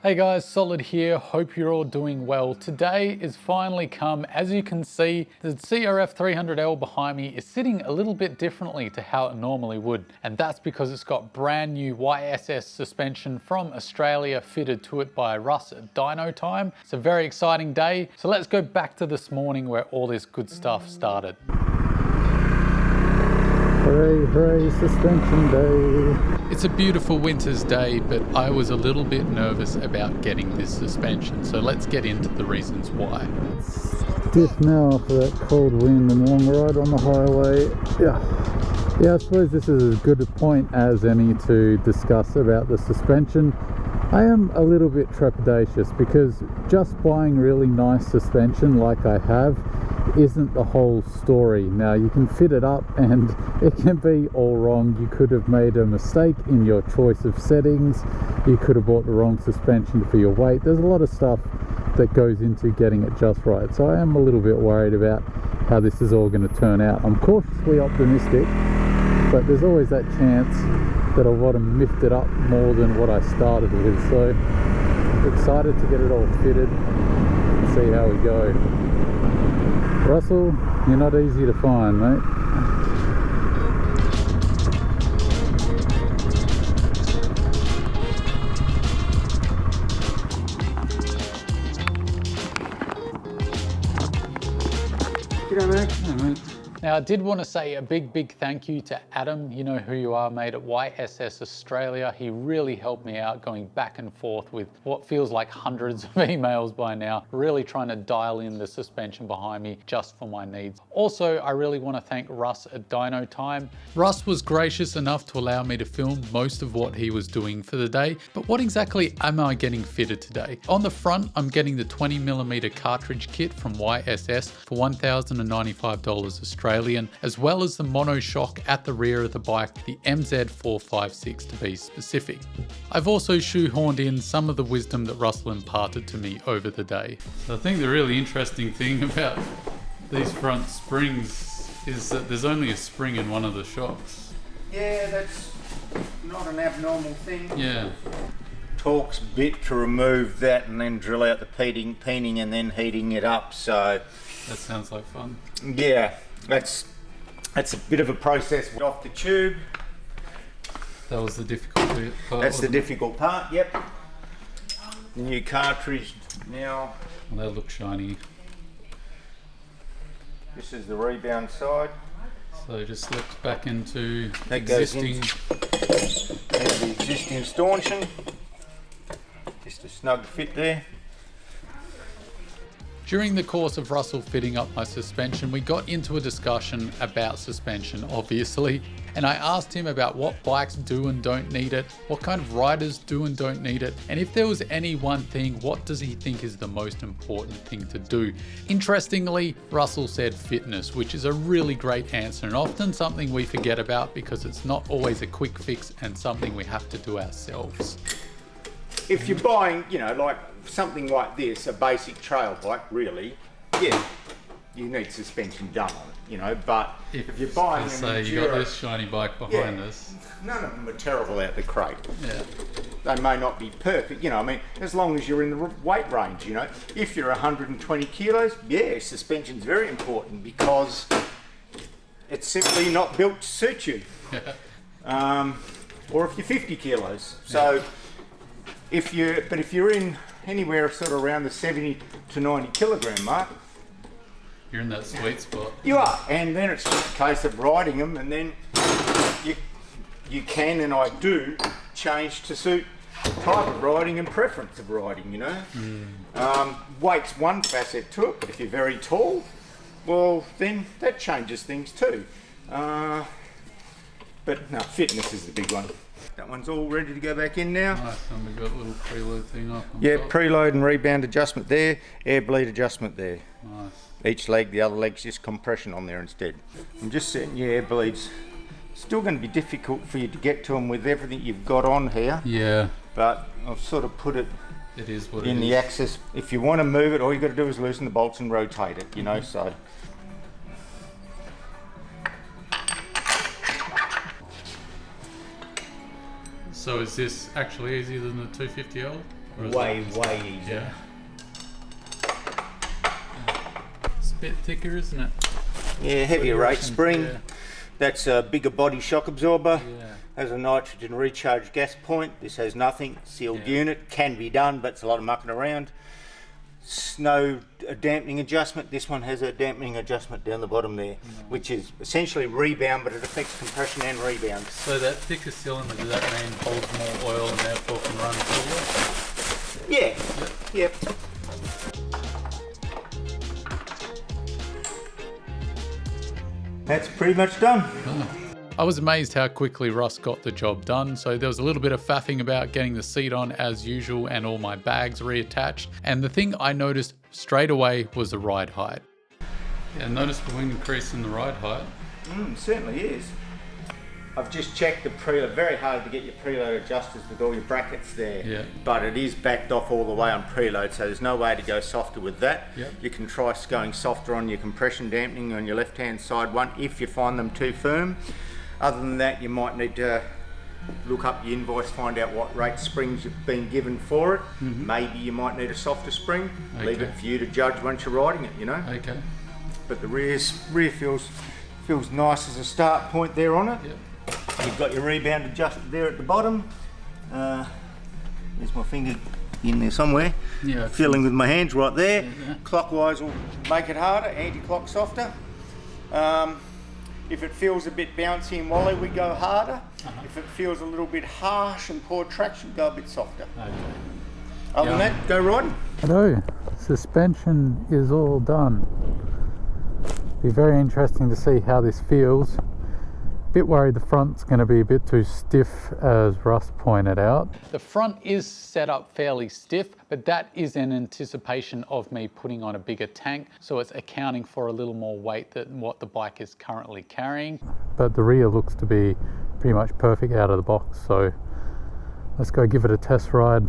Hey guys, Solid here. Hope you're all doing well. Today is finally come. As you can see, the CRF 300L behind me is sitting a little bit differently to how it normally would. And that's because it's got brand new YSS suspension from Australia fitted to it by Russ at Dyno Time. It's a very exciting day. So let's go back to this morning where all this good stuff started. Hooray, hooray, suspension day. It's a beautiful winter's day, but I was a little bit nervous about getting this suspension. So let's get into the reasons why. Stiff now for that cold wind and long ride on the highway. Yeah, I suppose this is as good a point as any to discuss about the suspension. I am a little bit trepidatious because just buying really nice suspension like I have isn't the whole story. Now you can fit it up and it can be all wrong. You could have made a mistake in your choice of settings. You could have bought the wrong suspension for your weight. There's a lot of stuff that goes into getting it just right. So I am a little bit worried about how this is all going to turn out. I'm cautiously optimistic, but there's always that chance that I want to miffed it up more than what I started with. So excited to get it all fitted and see how we go. Russell, you're not easy to find, mate. G'day, mate. Hey, mate. Now, I did want to say a big thank you to Adam. You know who you are, mate, at YSS Australia. He really helped me out going back and forth with what feels like hundreds of emails by now, really trying to dial in the suspension behind me just for my needs. Also, I really want to thank Russ at Dyno Time. Russ was gracious enough to allow me to film most of what he was doing for the day, but what exactly am I getting fitted today? On the front, I'm getting the 20mm cartridge kit from YSS for $1,095 Australian, as well as the monoshock at the rear of the bike, the MZ456 to be specific. I've also shoehorned in some of the wisdom that Russell imparted to me over the day. So I think the really interesting thing about these front springs is that there's only a spring in one of the shocks. Yeah, that's not an abnormal thing. Yeah. Torque's bit to remove that and then drill out the peening and then heating it up. So That sounds like fun. yeah, that's a bit of a process off the tube. That was the difficult part. That's the difficult part. Yep. The new cartridge now. Well, they look shiny. This is the rebound side. So it just slips back into That goes existing. There's the existing stanchion. Just a snug fit there. During the course of Russell fitting up my suspension, we got into a discussion about suspension, obviously, and I asked him about what bikes do and don't need it, what kind of riders do and don't need it, and if there was any one thing, what does he think is the most important thing to do? Interestingly, Russell said fitness, which is a really great answer and often something we forget about because it's not always a quick fix and something we have to do ourselves. If you're buying, like something like this, a basic trail bike, really, yeah, you need suspension done on it, but if you're buying an say Enduro, you got this shiny bike behind us. none of them are terrible out the crate. Yeah. They may not be perfect, as long as you're in the weight range, If you're 120 kilos, yeah, suspension's very important because it's simply not built to suit you. Or if you're 50 kilos. So if you're in anywhere sort of around the 70 to 90 kilogram mark, You're in that sweet spot. you are, and then it's just a case of riding them, and then you can, and I do, change to suit type of riding and preference of riding, Weight's one facet to it, but if you're very tall, well, then that changes things too. But no, fitness is the big one. That one's all ready to go back in now. Nice, and we've got a little preload thing up on Yeah, top. preload and rebound adjustment there, air bleed adjustment there. Nice. Each leg, the other leg's just compression on there instead. I'm just setting your air bleeds. Still going to be difficult for you to get to them with everything you've got on here, Yeah, but I've sort of put it it is what in it the is. axis. If you want to move it, all you got to do is loosen the bolts and rotate it, so. So is this actually easier than the 250L? way easier. It's a bit thicker, isn't it? Yeah, heavier rate spring. Yeah. That's a bigger body shock absorber. Yeah. Has a nitrogen recharge gas point. This has nothing. Sealed unit, can be done, but it's a lot of mucking around. Snow dampening adjustment. This one has a dampening adjustment down the bottom there, which is essentially rebound, but it affects compression and rebound. So that thicker cylinder, does that mean holds more oil and therefore can run cooler? Yeah. Yep. That's pretty much done. I was amazed how quickly Russ got the job done. So there was a little bit of faffing about getting the seat on as usual and all my bags reattached. And the thing I noticed straight away was the ride height. Yeah, noticeable increase in the ride height. Certainly is. I've just checked the preload. Very hard to get your preload adjusters with all your brackets there. Yeah. But it is backed off all the way on preload, so there's no way to go softer with that. Yep. You can try going softer on your compression dampening on your left-hand side one if you find them too firm. Other than that, you might need to look up your invoice, find out what rate springs you've been given for it. Maybe you might need a softer spring. Leave it for you to judge once you're riding it, you know. Okay. But the rear feels nice as a start point there on it. Yep. You've got your rebound adjusted there at the bottom. There's my finger in there somewhere. Yeah. Feeling with my hands right there. Clockwise will make it harder, anti-clock softer. If it feels a bit bouncy and wobbly, we go harder. If it feels a little bit harsh and poor traction, go a bit softer. Okay. Other than that, go riding. Hello, suspension is all done. Be very interesting to see how this feels. Bit worried the front's going to be a bit too stiff, as Russ pointed out. The front is set up fairly stiff, but that is in anticipation of me putting on a bigger tank, so it's accounting for a little more weight than what the bike is currently carrying. But the rear looks to be pretty much perfect out of the box, so let's go give it a test ride.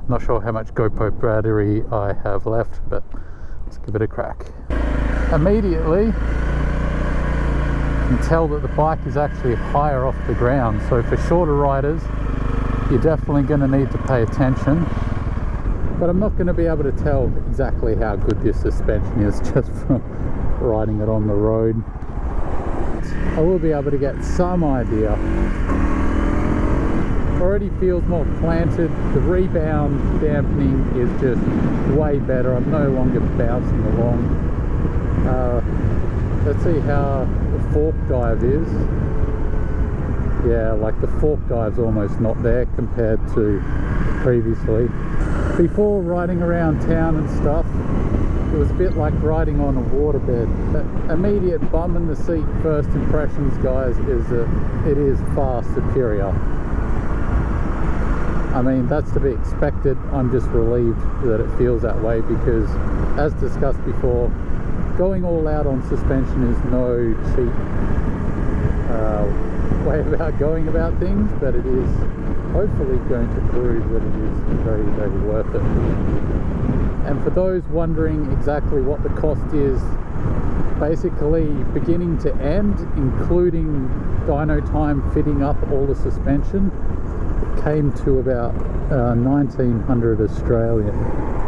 Not sure how much GoPro battery I have left, but let's give it a crack. Immediately, you can tell that the bike is actually higher off the ground, so for shorter riders you're definitely going to need to pay attention, but I'm not going to be able to tell exactly how good this suspension is just from riding it on the road. I will be able to get some idea. Already feels more planted, the rebound dampening is just way better. I'm no longer bouncing along. Let's see how the fork dive is. Yeah, like the fork dive's almost not there compared to previously. Before riding around town and stuff, it was a bit like riding on a waterbed. That immediate bum in the seat first impressions, guys, is that it is far superior. I mean, that's to be expected. I'm just relieved that it feels that way because, as discussed before, going all out on suspension is no cheap way about going about things, but it is hopefully going to prove that it is very, very worth it. And for those wondering exactly what the cost is, basically beginning to end, including dyno time fitting up all the suspension, it came to about 1900 Australian.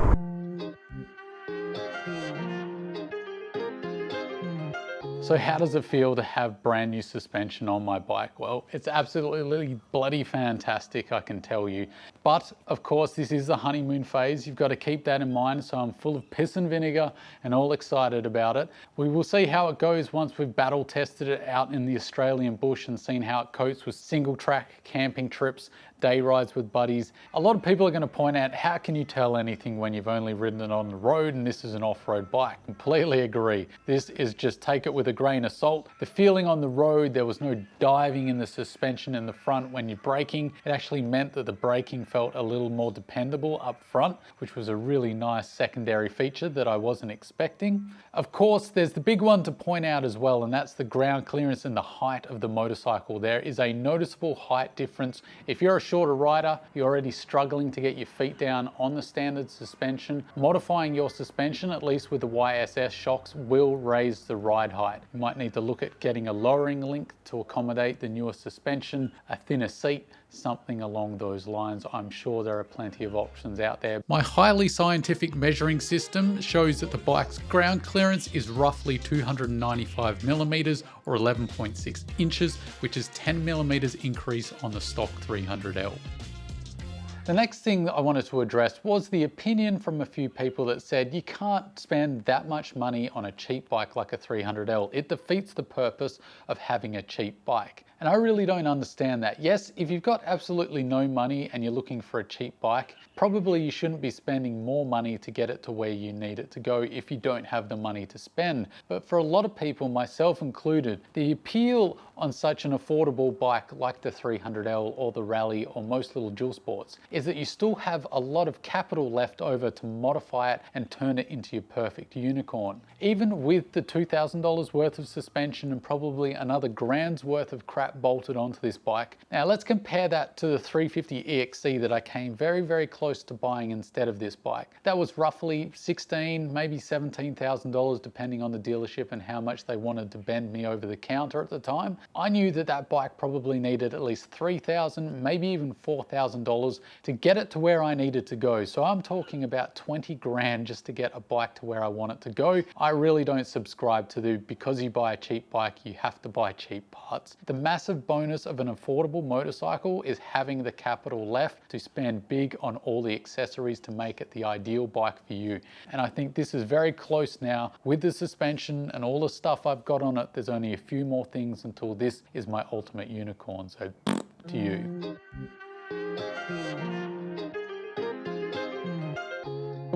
So how does it feel to have brand new suspension on my bike? Well, it's absolutely bloody fantastic, I can tell you. But of course, this is the honeymoon phase. You've got to keep that in mind. So I'm full of piss and vinegar and all excited about it. We will see how it goes once we've battle tested it out in the Australian bush and seen how it copes with single track camping trips, day rides with buddies. A lot of people are going to point out, how can you tell anything when you've only ridden it on the road and this is an off-road bike? Completely agree. This is just take it with a grain of salt. The feeling on the road, there was no diving in the suspension in the front when you're braking. It actually meant that the braking felt a little more dependable up front, which was a really nice secondary feature that I wasn't expecting. Of course, there's the big one to point out as well, and that's the ground clearance and the height of the motorcycle. There is a noticeable height difference. If you're a shorter rider, you're already struggling to get your feet down on the standard suspension. Modifying your suspension, at least with the YSS shocks, will raise the ride height. You might need to look at getting a lowering link to accommodate the newer suspension, a thinner seat, something along those lines. I'm sure there are plenty of options out there. My highly scientific measuring system shows that the bike's ground clearance is roughly 295 millimeters or 11.6 inches, which is 10 millimeters increase on the stock 300L. The next thing that I wanted to address was the opinion from a few people that said you can't spend that much money on a cheap bike like a 300L. It defeats the purpose of having a cheap bike. And I really don't understand that. Yes, if you've got absolutely no money and you're looking for a cheap bike, probably you shouldn't be spending more money to get it to where you need it to go if you don't have the money to spend. But for a lot of people, myself included, the appeal on such an affordable bike like the 300L or the Rally or most little dual sports is that you still have a lot of capital left over to modify it and turn it into your perfect unicorn. Even with the $2,000 worth of suspension and probably another grand's worth of crap bolted onto this bike. Now let's compare that to the 350 EXC that I came very, very close to buying instead of this bike. That was roughly $16,000, maybe $17,000 depending on the dealership and how much they wanted to bend me over the counter at the time. I knew that that bike probably needed at least $3,000, maybe even $4,000 to get it to where I needed to go. So I'm talking about 20 grand just to get a bike to where I want it to go. I really don't subscribe to the because you buy a cheap bike, you have to buy cheap parts. The massive bonus of an affordable motorcycle is having the capital left to spend big on all the accessories to make it the ideal bike for you. And I think this is very close now with the suspension and all the stuff I've got on it. There's only a few more things until this is my ultimate unicorn. So to you.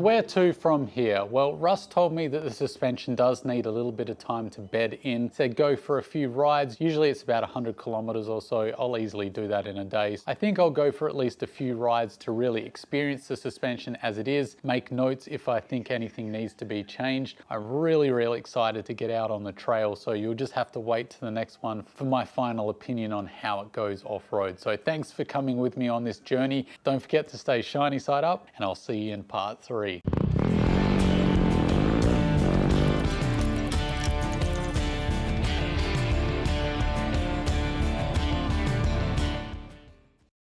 Where to from here? Well, Russ told me that the suspension does need a little bit of time to bed in. Said go for a few rides. Usually it's about 100 kilometers or so. I'll easily do that in a day. I think I'll go for at least a few rides to really experience the suspension as it is, make notes if I think anything needs to be changed. I'm really, really excited to get out on the trail, so you'll just have to wait to the next one for my final opinion on how it goes off-road. So thanks for coming with me on this journey. Don't forget to stay shiny side up, and I'll see you in part 3.